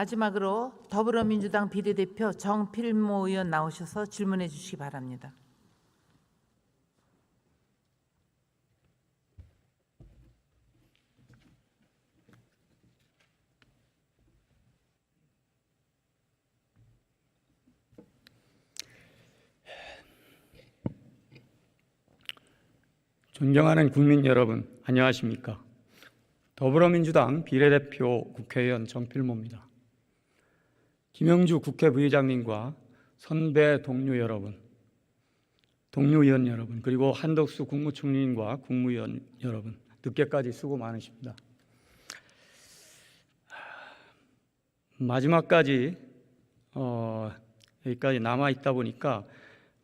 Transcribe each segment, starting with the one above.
마지막으로 더불어민주당 비례대표 정필모 의원 나오셔서 질문해 주시기 바랍니다. 존경하는 국민 여러분, 안녕하십니까? 더불어민주당 비례대표 국회의원 정필모입니다. 김영주 국회 부의장님과 선배 동료 여러분, 동료의원 여러분, 그리고 한덕수 국무총리님과 국무위원 여러분, 늦게까지 수고 많으십니다. 마지막까지 여기까지 남아있다 보니까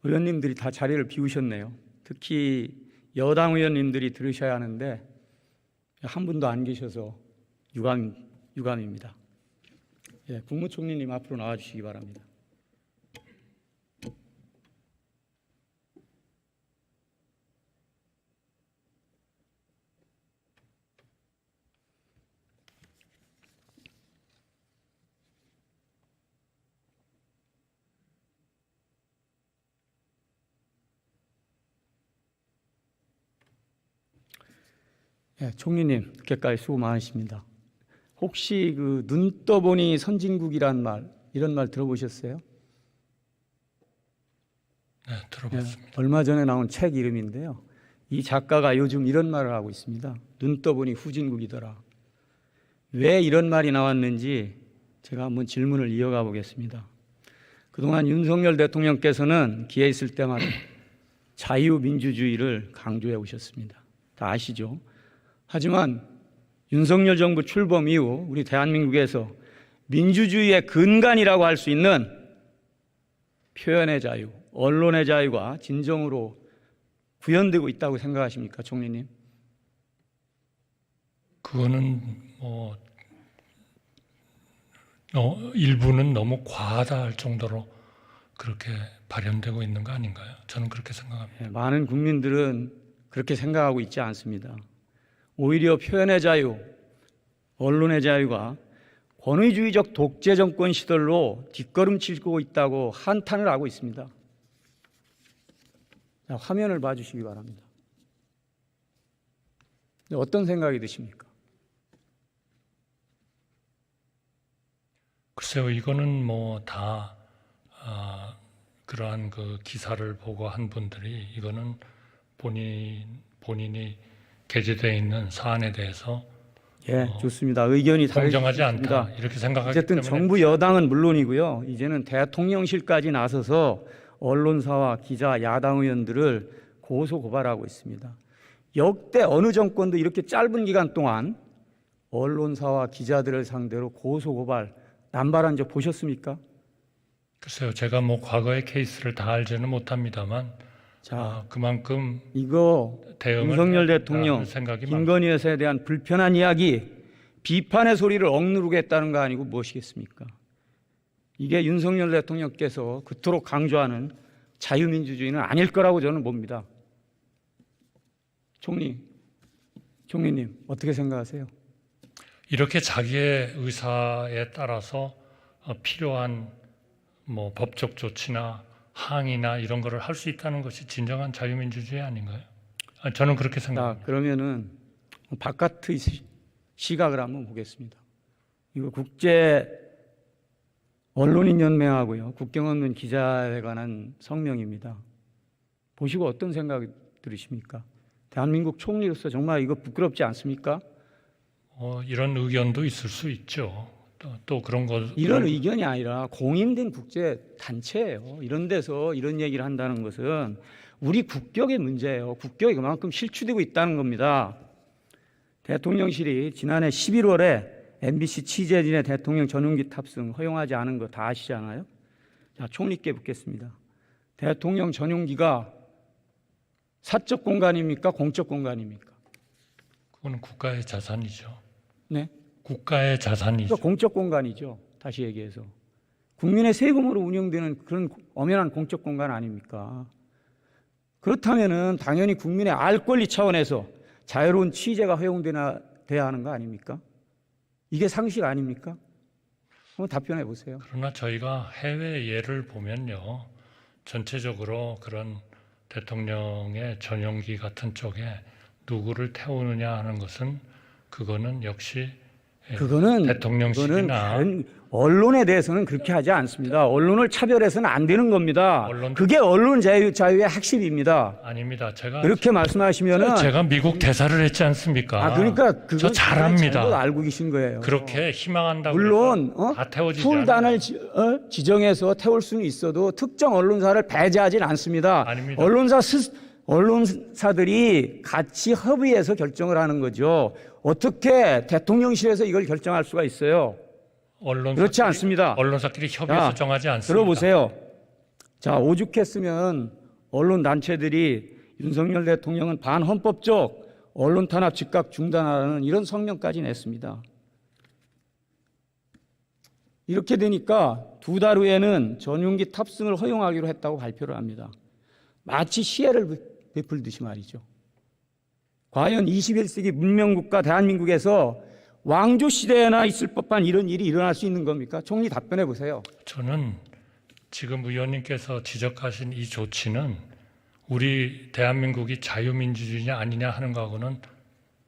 의원님들이 다 자리를 비우셨네요. 특히 여당 의원님들이 들으셔야 하는데 한 분도 안 계셔서 유감입니다. 예, 국무총리님 앞으로 나와주시기 바랍니다. 예, 총리님, 늦게까지 수고 많으십니다. 혹시 그 눈 떠보니 선진국이란 말, 이런 말 들어보셨어요? 네, 들어봤습니다. 예, 얼마 전에 나온 책 이름인데요. 이 작가가 요즘 이런 말을 하고 있습니다. 눈 떠보니 후진국이더라. 왜 이런 말이 나왔는지 제가 한번 질문을 이어가 보겠습니다. 그동안 윤석열 대통령께서는 기회 있을 때마다 자유민주주의를 강조해 오셨습니다. 다 아시죠? 하지만 윤석열 정부 출범 이후 우리 대한민국에서 민주주의의 근간이라고 할 수 있는 표현의 자유, 언론의 자유가 진정으로 구현되고 있다고 생각하십니까, 총리님? 그거는 일부는 너무 과하다 할 정도로 그렇게 발현되고 있는 거 아닌가요? 저는 그렇게 생각합니다. 많은 국민들은 그렇게 생각하고 있지 않습니다. 오히려 표현의 자유, 언론의 자유가 권위주의적 독재 정권 시절로 뒷걸음치고 있다고 한탄을 하고 있습니다. 자, 화면을 봐주시기 바랍니다. 어떤 생각이 드십니까? 글쎄요, 이거는 다 그러한 그 기사를 보고 한 분들이 이거는 본인이 게재되어 있는 사안에 대해서 예, 좋습니다. 의견이 공정하지 다르십니다. 않다 이렇게 생각하기 어쨌든 때문에 정부 여당은 물론이고요. 이제는 대통령실까지 나서서 언론사와 기자, 야당 의원들을 고소 고발하고 있습니다. 역대 어느 정권도 이렇게 짧은 기간 동안 언론사와 기자들을 상대로 고소 고발 남발한 적 보셨습니까? 글쎄요, 제가 과거의 케이스를 다 알지는 못합니다만 자, 그만큼 이거 대응을 윤석열 해야 대통령, 된다는 생각이 김건희 여사에 대한 불편한 이야기, 비판의 소리를 억누르겠다는 거 아니고 무엇이겠습니까? 이게 윤석열 대통령께서 그토록 강조하는 자유민주주의는 아닐 거라고 저는 봅니다. 총리님 어떻게 생각하세요? 이렇게 자기의 의사에 따라서 필요한 법적 조치나 항의나 이런 거를 할 수 있다는 것이 진정한 자유민주주의 아닌가요? 저는 그렇게 자, 생각합니다. 그러면은 바깥의 시각을 한번 보겠습니다. 이거 국제 언론인 연맹하고요, 국경 없는 기자에 관한 성명입니다. 보시고 어떤 생각이 들으십니까? 대한민국 총리로서 정말 이거 부끄럽지 않습니까? 이런 의견도 있을 수 있죠. 또 그런 거 이런 의견이 아니라 공인된 국제 단체예요. 이런 데서 이런 얘기를 한다는 것은 우리 국격의 문제예요. 국격이 그만큼 실추되고 있다는 겁니다. 대통령실이 지난해 11월에 MBC 취재진의 대통령 전용기 탑승 허용하지 않은 거 다 아시잖아요. 자, 총리께 묻겠습니다. 대통령 전용기가 사적 공간입니까? 공적 공간입니까? 그거는 국가의 자산이죠. 네. 국가의 자산이죠. 그러니까 공적 공간이죠. 다시 얘기해서 국민의 세금으로 운영되는 그런 엄연한 공적 공간 아닙니까? 그렇다면은 당연히 국민의 알 권리 차원에서 자유로운 취재가 허용돼야 하는 거 아닙니까? 이게 상식 아닙니까? 한번 답변해 보세요. 그러나 저희가 해외 예를 보면요, 전체적으로 그런 대통령의 전용기 같은 쪽에 누구를 태우느냐 하는 것은 그거는 역시 그거는 대통령실이나 다른 언론에 대해서는 그렇게 하지 않습니다. 언론을 차별해서는 안 되는 겁니다. 언론- 그게 언론 자유의 핵심입니다. 아닙니다. 그렇게 말씀하시면은 제가 미국 대사를 했지 않습니까? 그러니까 그건 저 잘합니다. 잘못 알고 계신 거예요. 그렇게 희망한다고 물론 해서 다 태워지지 풀단을 않아요. 지정해서 태울 수는 있어도 특정 언론사를 배제하진 않습니다. 아닙니다. 언론사들이 같이 협의해서 결정을 하는 거죠. 어떻게 대통령실에서 이걸 결정할 수가 있어요? 그렇지 않습니다. 언론사끼리 협의해서 자, 정하지 않습니다. 들어보세요. 자, 오죽했으면 언론 단체들이 윤석열 대통령은 반헌법적 언론 탄압 즉각 중단하라는 이런 성명까지 냈습니다. 이렇게 되니까 2달 후에는 전용기 탑승을 허용하기로 했다고 발표를 합니다. 마치 시혜를 베풀듯이 말이죠. 과연 21세기 문명국가 대한민국에서 왕조 시대에나 있을 법한 이런 일이 일어날 수 있는 겁니까? 총리 답변해 보세요. 저는 지금 의원님께서 지적하신 이 조치는 우리 대한민국이 자유민주주의냐 아니냐 하는 거하고는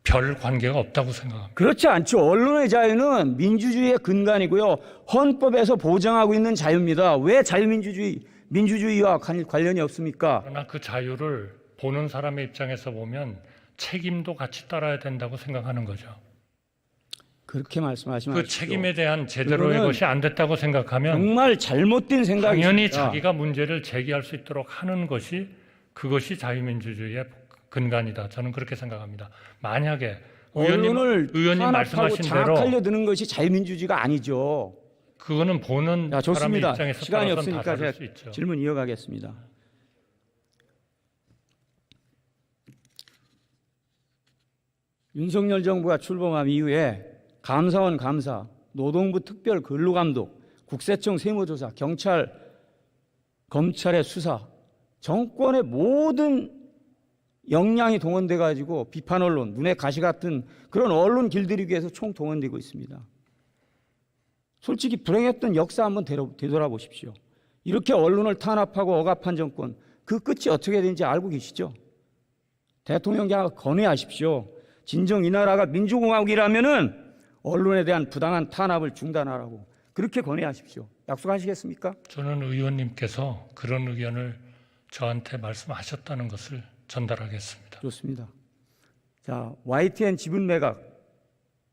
별 관계가 없다고 생각합니다. 그렇지 않죠. 언론의 자유는 민주주의의 근간이고요. 헌법에서 보장하고 있는 자유입니다. 왜 민주주의와 관련이 없습니까? 그러나 그 자유를 보는 사람의 입장에서 보면 책임도 같이 따라야 된다고 생각하는 거죠. 그렇게 말씀하지 마십시오. 그 책임에 대한 제대로의 그거는 것이 안 됐다고 생각하면 정말 잘못된 생각입니다. 당연히 자기가 문제를 제기할 수 있도록 하는 것이 그것이 자유민주주의의 근간이다. 저는 그렇게 생각합니다. 만약에 언론을 의원님 탄압하고 말씀하신 대로 장악하려 드는 것이 자유민주주의가 아니죠. 그거는 보는 자, 사람의 좋습니다. 입장에서 시간이 따라서는 다 없으니까 다를 제가 수 있죠. 질문 이어가겠습니다. 윤석열 정부가 출범한 이후에 감사원 감사, 노동부 특별 근로감독, 국세청 세무조사, 경찰, 검찰의 수사, 정권의 모든 역량이 동원돼 가지고 비판 언론, 눈에 가시 같은 그런 언론 길들이기 위해서 총 동원되고 있습니다. 솔직히 불행했던 역사 한번 되돌아보십시오. 이렇게 언론을 탄압하고 억압한 정권, 그 끝이 어떻게 되는지 알고 계시죠? 대통령께 건의하십시오. 진정 이 나라가 민주공화국이라면은 언론에 대한 부당한 탄압을 중단하라고 그렇게 건의하십시오. 약속하시겠습니까? 저는 의원님께서 그런 의견을 저한테 말씀하셨다는 것을 전달하겠습니다. 좋습니다. 자, YTN 지분 매각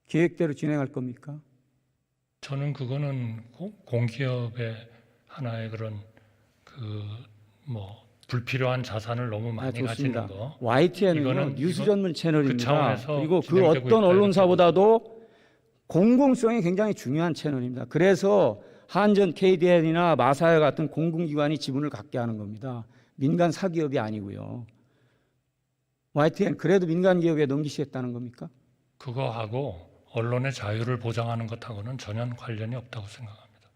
계획대로 진행할 겁니까? 저는 그거는 공기업의 하나의 그런 불필요한 자산을 너무 많이 가지는 좋습니다. 거. YTN은 이거는 뉴스 전문 채널입니다. 그 차원에서 그리고 그 진행되고 어떤 있다, 언론사보다도 공공성이 굉장히 중요한 채널입니다. 그래서 한전, KDN이나 마사회 같은 공공기관이 지분을 갖게 하는 겁니다. 민간 사기업이 아니고요. YTN 그래도 민간 기업에 넘기시겠다는 겁니까? 그거하고 언론의 자유를 보장하는 것하고는 전혀 관련이 없다고 생각합니다.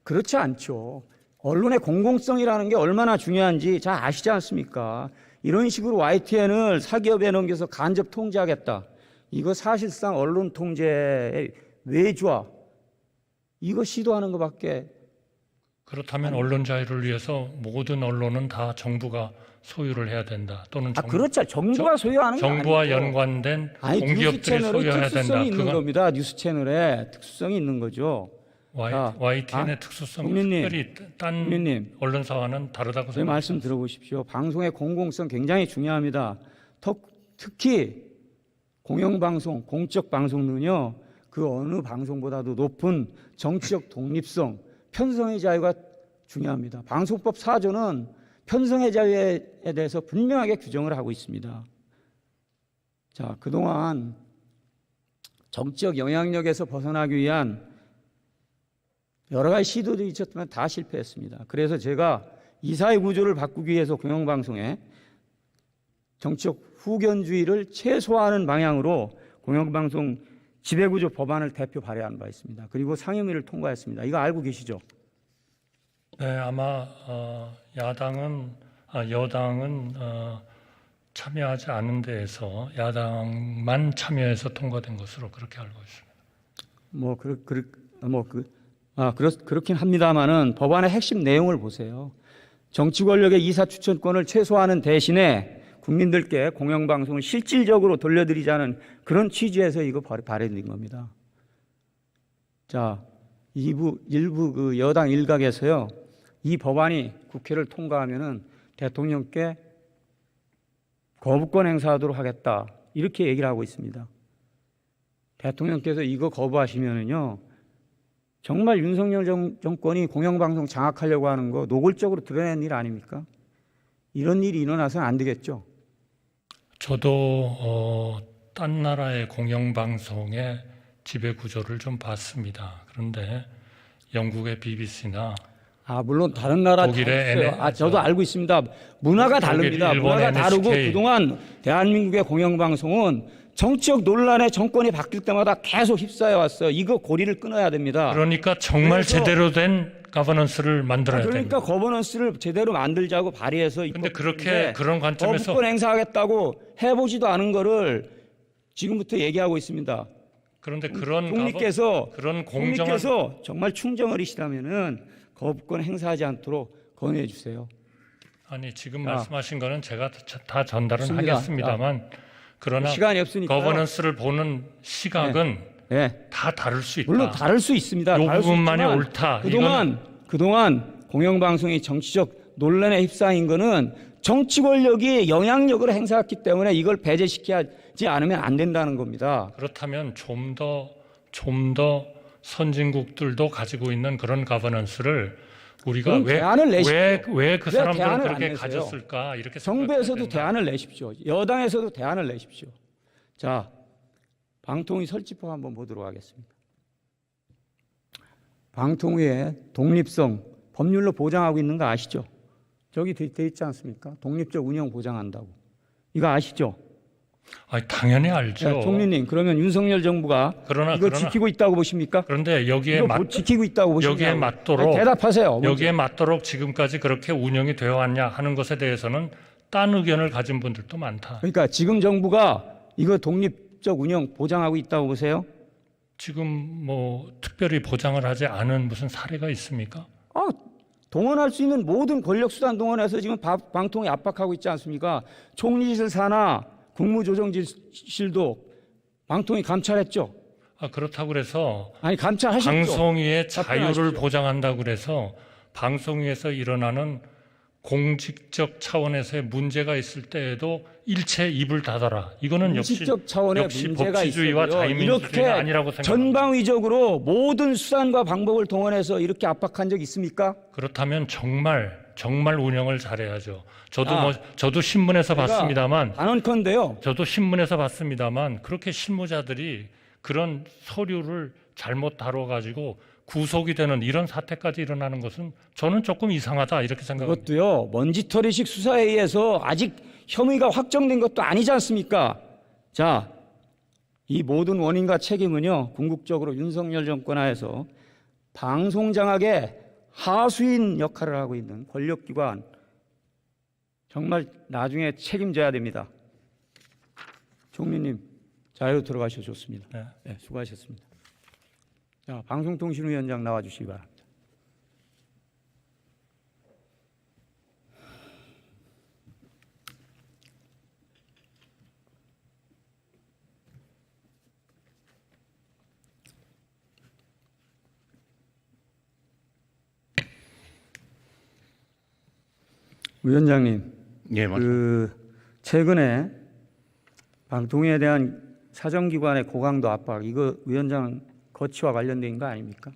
그렇지 않죠. 언론의 공공성이라는 게 얼마나 중요한지 잘 아시지 않습니까? 이런 식으로 YTN을 사기업에 넘겨서 간접 통제하겠다. 이거 사실상 언론 통제의 외주화. 이거 시도하는 것밖에. 그렇다면 언론 자유를 위해서 모든 언론은 다 정부가 소유를 해야 된다. 또는 그렇죠. 정부가 소유하는 게 정부와 아니고. 연관된 뉴스 공기업들이 채널에 소유해야 된다. 특수성이 있는 그건 겁니다. 뉴스 채널에 특수성이 있는 거죠. YTN의 특수성이 국민님, 특별히 딴 국민님. 언론사와는 다르다고 제 말씀 생각합니다. 들어보십시오. 방송의 공공성 굉장히 중요합니다. 특히 공영방송, 공적 방송은요, 그 어느 방송보다도 높은 정치적 독립성, 편성의 자유가 중요합니다. 방송법 4조는 편성의 자유에 대해서 분명하게 규정을 하고 있습니다. 자, 그동안 정치적 영향력에서 벗어나기 위한 여러 가지 시도들이 있었지만 다 실패했습니다. 그래서 제가 이사회 구조를 바꾸기 위해서 공영방송에 정치적 후견주의를 최소화하는 방향으로 공영방송 지배구조 법안을 대표 발의한 바 있습니다. 그리고 상임위를 통과했습니다. 이거 알고 계시죠? 네, 아마 여당은 참여하지 않은 데에서 야당만 참여해서 통과된 것으로 그렇게 알고 있습니다. 그렇긴 합니다만은 법안의 핵심 내용을 보세요. 정치 권력의 이사 추천권을 최소화하는 대신에 국민들께 공영방송을 실질적으로 돌려드리자는 그런 취지에서 이거 발의된 겁니다. 자, 일부 그 여당 일각에서요, 이 법안이 국회를 통과하면은 대통령께 거부권 행사하도록 하겠다, 이렇게 얘기를 하고 있습니다. 대통령께서 이거 거부하시면은요, 정말 윤석열 정권이 공영방송 장악하려고 하는 거 노골적으로 드러낸 일 아닙니까? 이런 일이 일어나서는 안 되겠죠. 저도 딴 나라의 공영방송의 지배 구조를 좀 봤습니다. 그런데 영국의 BBC나 물론 다른 나라 독일의 다 있어요. 저도 알고 있습니다. 문화가 다릅니다. 일본 문화가 NHK. 다르고 그동안 대한민국의 공영방송은 정치적 논란에 정권이 바뀔 때마다 계속 휩싸여 왔어요. 이거 고리를 끊어야 됩니다. 그러니까 정말 그래서- 제대로 된 가버넌스를 만들어야 그러니까 됩니다. 거버넌스를 제대로 만들자고 발의해서 근데 그렇게 입법했는데 그런 관점에서 거부권 행사하겠다고 해보지도 않은 거를 지금부터 얘기하고 있습니다. 그런데 그런 총리께서 그런 공정한 총리께서 정말 충정어리시다면은 거부권 행사하지 않도록 건의해 주세요. 아니 지금 말씀하신 거는 제가 다 전달은 좋습니다. 하겠습니다만 그러나 시간이 없으니까 거버넌스를 보는 시각은 네. 다 다를 수 있다. 물론 다를 수 있습니다. 요 다를 수 부분만이 있지만 옳다. 그동안 공영방송이 정치적 논란에 휩싸인 거는 정치 권력이 영향력을 행사했기 때문에 이걸 배제시키지 않으면 안 된다는 겁니다. 그렇다면 좀 더 선진국들도 가지고 있는 그런 가버넌스를 우리가 그럼 대안을 왜 그 사람들은 대안을 안 그렇게 내세요? 가졌을까 이렇게 정부에서도 생각해야 된다. 대안을 내십시오. 여당에서도 대안을 내십시오. 자, 방통위 설치법 한번 보도록 하겠습니다. 방통위의 독립성 법률로 보장하고 있는 거 아시죠? 저기 돼 있지 않습니까? 독립적 운영 보장한다고. 이거 아시죠? 아니, 당연히 알죠. 자, 총리님, 그러면 윤석열 정부가 이거 지키고 있다고 보십니까? 그런데 여기에 이거 지키고 있다고 보십니까? 여기에 맞도록 대답하세요. 여기에 맞도록 지금까지 그렇게 운영이 되어 왔냐 하는 것에 대해서는 딴 의견을 가진 분들도 많다. 그러니까 지금 정부가 이거 독립적 운영 보장하고 있다고 보세요? 지금 뭐 특별히 보장을 하지 않은 무슨 사례가 있습니까? 동원할 수 있는 모든 권력 수단 동원해서 지금 방통위 압박하고 있지 않습니까? 총리실 산하 국무조정실도 방통위 감찰했죠. 그렇다고 그래서 감찰하셨죠. 방송위의 자유를 답변하십시오. 보장한다고 그래서 방송위에서 일어나는 공직적 차원에서의 문제가 있을 때에도 일체 입을 닫아라. 이거는 공직적 차원의 역시 문제가 법치주의와 있어요. 자유민주주의가 이렇게 아니라고 생각합니다. 전방위적으로 모든 수단과 방법을 동원해서 이렇게 압박한 적 있습니까? 그렇다면 정말 운영을 잘해야죠. 저도 신문에서 봤습니다만 단언컨대요. 저도 신문에서 봤습니다만 그렇게 실무자들이 그런 서류를 잘못 다뤄가지고 구속이 되는 이런 사태까지 일어나는 것은 저는 조금 이상하다 이렇게 생각합니다. 그것도요, 먼지털이식 수사에 의해서 아직 혐의가 확정된 것도 아니지 않습니까? 자, 이 모든 원인과 책임은요, 궁극적으로 윤석열 정권 하에서 방송장악의 하수인 역할을 하고 있는 권력기관, 정말 나중에 책임져야 됩니다. 총리님, 자유로 들어가셔도 좋습니다. 네, 수고하셨습니다. 자, 방송통신위원장 나와주시기 바랍니다. 위원장님, 예, 맞습니다. 최근에 방통위에 대한 사정기관의 고강도 압박, 이거 위원장 거치와 관련된 거 아닙니까?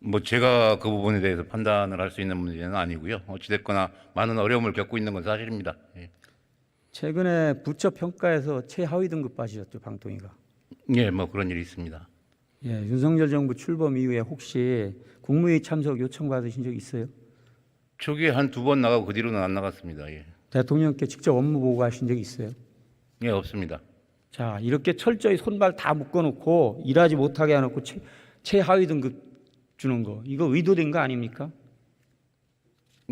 뭐 제가 그 부분에 대해서 판단을 할 수 있는 문제는 아니고요. 어찌됐거나 많은 어려움을 겪고 있는 건 사실입니다. 예, 최근에 부처 평가에서 최하위 등급 받으셨죠, 방통위가. 예, 뭐 그런 일이 있습니다. 예, 윤석열 정부 출범 이후에 혹시 국무회의 참석 요청 받으신 적 있어요? 초기에 한 2번 나가고 그 뒤로는 안 나갔습니다. 예, 대통령께 직접 업무 보고하신 적 있어요? 예, 없습니다. 자, 이렇게 철저히 손발 다 묶어놓고 일하지 못하게 해놓고 최하위 등급 주는 거, 이거 의도된 거 아닙니까?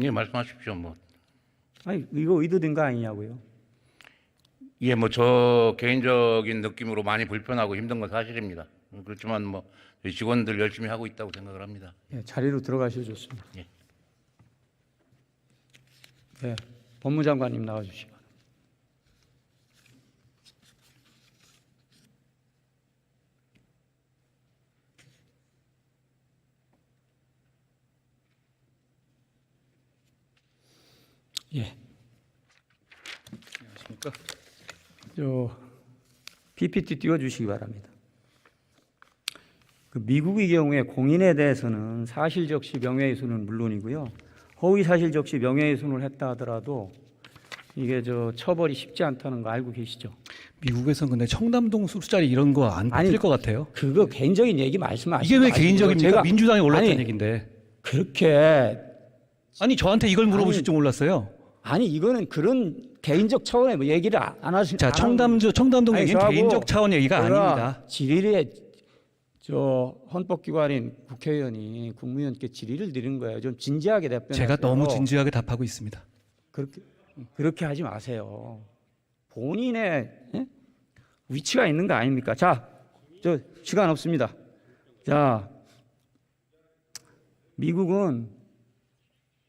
예, 말씀하십시오. 뭐, 아니, 이거 의도된 거 아니냐고요? 예, 뭐 저 개인적인 느낌으로 많이 불편하고 힘든 건 사실입니다. 그렇지만 뭐 저희 직원들 열심히 하고 있다고 생각을 합니다. 예, 자리로 들어가셔도 좋습니다. 예. 네, 법무장관님 나와주시기 바랍니다. 예. 안녕하십니까. PPT 띄워주시기 바랍니다. 그 미국의 경우에 공인에 대해서는 사실적시 명예훼손은 물론이고요, 허위사실적시 명예훼손을 했다 하더라도 이게 처벌이 쉽지 않다는 거 알고 계시죠? 미국에서는 근데 청담동 술자리 이런 거 안 풀릴 것 같아요. 그거 개인적인 얘기 말씀하시고 이게 왜 개인적입니까? 제가 민주당이 올랐다는 아니, 얘기인데. 그렇게 아니 저한테 이걸 물어보실 아니, 줄 몰랐어요. 아니 이거는 그런 개인적 차원의 뭐 얘기를 안 하시. 자, 청담동 얘기는 저하고 개인적 차원 얘기가 제가 아닙니다. 질의에 헌법기관인 국회의원이 국무위원께 질의를 드린 거예요. 좀 진지하게 답변하세요. 제가 너무 진지하게 답하고 있습니다. 그렇게 하지 마세요. 본인의 위치가 있는 거 아닙니까? 자, 시간 없습니다. 자, 미국은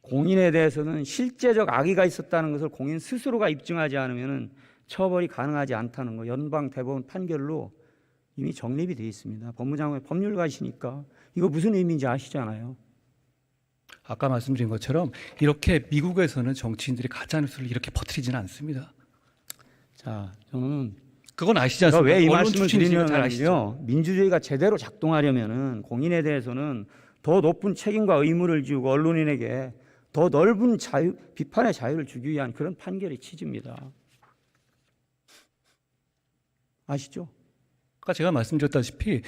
공인에 대해서는 실제적 악의가 있었다는 것을 공인 스스로가 입증하지 않으면 처벌이 가능하지 않다는 거 연방 대법원 판결로 이미 정립이 되어 있습니다. 법무장관 법률가시니까 이거 무슨 의미인지 아시잖아요. 아까 말씀드린 것처럼 이렇게 미국에서는 정치인들이 가짜뉴스를 이렇게 퍼뜨리지는 않습니다. 자, 저는 그건 아시지 제가 않습니까? 왜 이 언론 말씀을 출신이시니까 잘 아시죠? 드리냐면요, 민주주의가 제대로 작동하려면은 공인에 대해서는 더 높은 책임과 의무를 지우고 언론인에게 더 넓은 비판의 자유를 주기 위한 그런 판결이 취지입니다. 아시죠? 아까 제가 말씀드렸다시피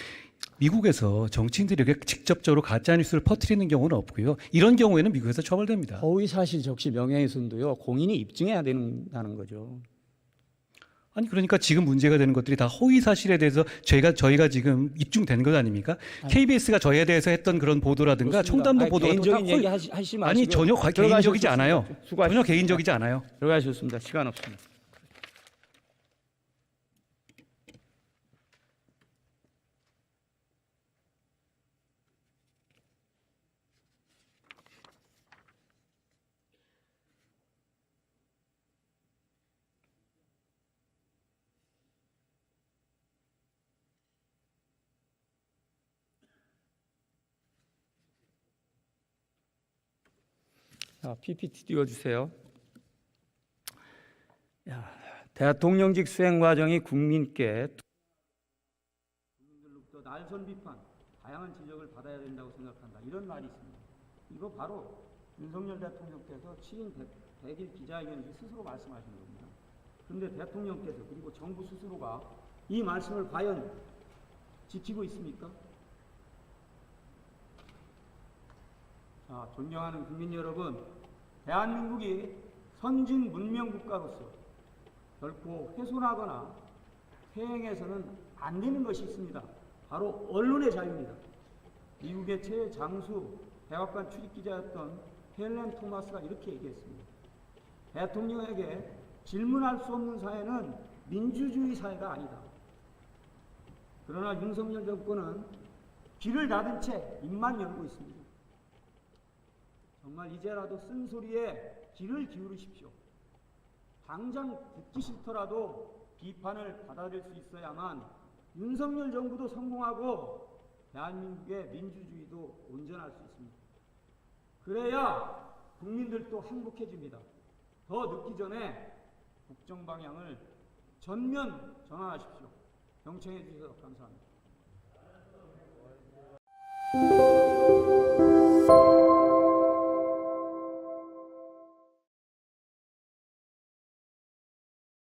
미국에서 정치인들이 이렇게 직접적으로 가짜뉴스를 퍼뜨리는 경우는 없고요. 이런 경우에는 미국에서 처벌됩니다. 허위사실 적시 명예훼손도요, 공인이 입증해야 된다는 거죠. 아니 그러니까 지금 문제가 되는 것들이 다 허위 사실에 대해서 저희가 지금 입증된 것 아닙니까? KBS가 저희에 대해서 했던 그런 보도라든가 그렇습니다. 청담동 아니, 보도가 개인적인 얘기 다 하시지 마시고 아니 전혀 개인적이지 않아요. 수고하셨습니다. 전혀 개인적이지 않아요. 들어가셨습니다. 시간 없습니다. 자, PPT 띄워주세요. 대통령직 수행 과정이 국민들로부터 날선 비판, 다양한 지적을 받아야 된다고 생각한다. 이런 말이 있습니다. 이거 바로 윤석열 대통령께서 취임 100일 기자회견에서 스스로 말씀하신 겁니다. 그런데 대통령께서 그리고 정부 스스로가 이 말씀을 과연 지키고 있습니까? 자, 존경하는 국민 여러분, 대한민국이 선진 문명 국가로서 결코 훼손하거나 퇴행해서는 안 되는 것이 있습니다. 바로 언론의 자유입니다. 미국의 최장수 백악관 출입기자였던 헬렌 토마스가 이렇게 얘기했습니다. 대통령에게 질문할 수 없는 사회는 민주주의 사회가 아니다. 그러나 윤석열 정권은 귀를 닫은 채 입만 열고 있습니다. 정말 이제라도 쓴소리에 귀를 기울이십시오. 당장 듣기 싫더라도 비판을 받아들일 수 있어야만 윤석열 정부도 성공하고 대한민국의 민주주의도 온전할 수 있습니다. 그래야 국민들도 행복해집니다. 더 늦기 전에 국정 방향을 전면 전환하십시오. 경청해 주셔서 감사합니다.